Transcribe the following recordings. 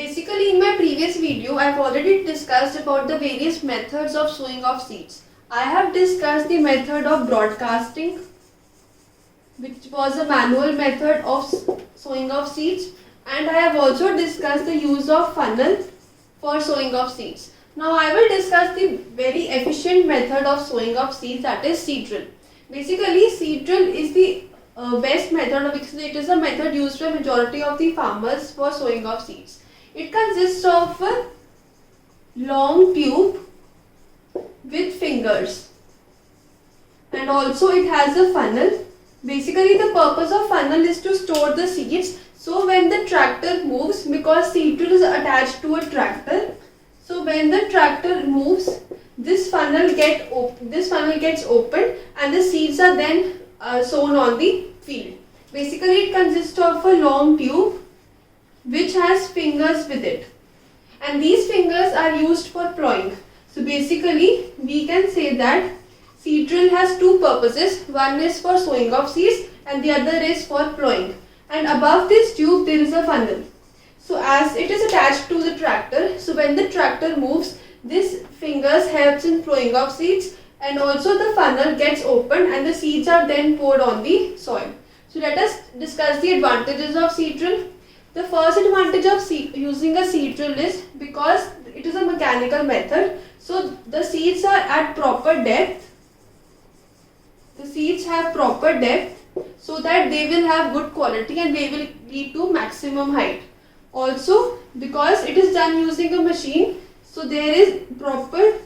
Basically, in my previous video, I have already discussed about the various methods of sowing of seeds. I have discussed the method of broadcasting, which was a manual method of sowing of seeds, and I have also discussed the use of funnel for sowing of seeds. Now I will discuss the very efficient method of sowing of seeds, that is seed drill. Basically, seed drill is the best method because it is a method used by majority of the farmers for sowing of seeds. It consists of a long tube with fingers, and also it has a funnel. Basically, the purpose of funnel is to store the seeds. So when the tractor moves, because seed drill is attached to a tractor, so when the tractor moves, this funnel gets opened and the seeds are then sown on the field. Basically, it consists of a long tube which has fingers with it, and these fingers are used for plowing. So basically, we can say that seed drill has two purposes. One is for sowing of seeds and the other is for plowing. And above this tube there is a funnel. So as it is attached to the tractor, so when the tractor moves, this fingers helps in plowing of seeds, and also the funnel gets opened and the seeds are then poured on the soil. So let us discuss the advantages of seed drill. The first advantage of using a seed drill is because it is a mechanical method. So the seeds are at proper depth. The seeds have proper depth so that they will have good quality and they will lead to maximum height. Also, because it is done using a machine, so there is proper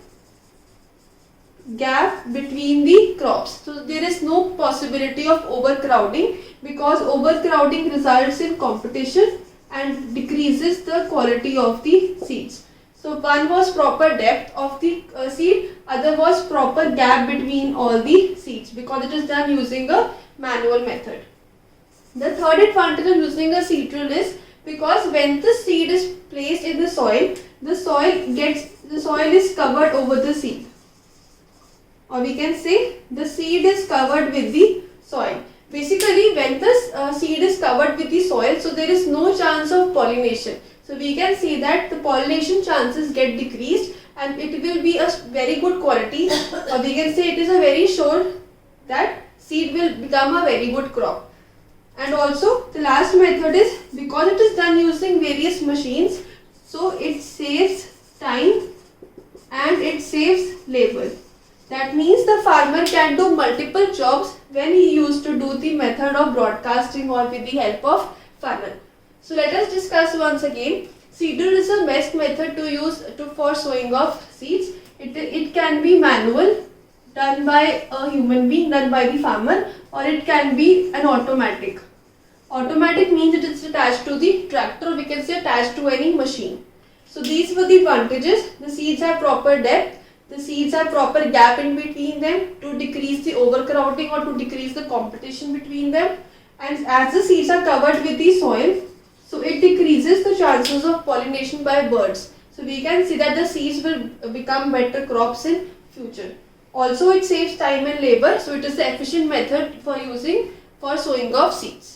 gap between the crops. So there is no possibility of overcrowding, because overcrowding results in competition and decreases the quality of the seeds. So one was proper depth of the seed, other was proper gap between all the seeds, because it is done using a manual method. The third advantage of using a seed drill is because when the seed is placed in the soil is covered over the seed, or we can say the seed is covered with the soil. Basically, when the seed is covered with the soil, so there is no chance of pollination. So we can see that the pollination chances get decreased and it will be a very good quality, or we can say it is a very sure that seed will become a very good crop. And also the last method is because it is done using various machines, so it saves time and it saves labor. That means the farmer can do multiple jobs when he used to do the method of broadcasting or with the help of funnel. So let us discuss once again. Seed drill is the best method to use for sowing of seeds. It can be manual, done by a human being, done by the farmer, or it can be an automatic. Automatic means it is attached to the tractor, or we can say attached to any machine. So these were the advantages. The seeds have proper depth. The seeds have proper gap in between them to decrease the overcrowding or to decrease the competition between them. And as the seeds are covered with the soil, so it decreases the chances of pollination by birds. So we can see that the seeds will become better crops in future. Also, it saves time and labor, so it is the efficient method for sowing of seeds.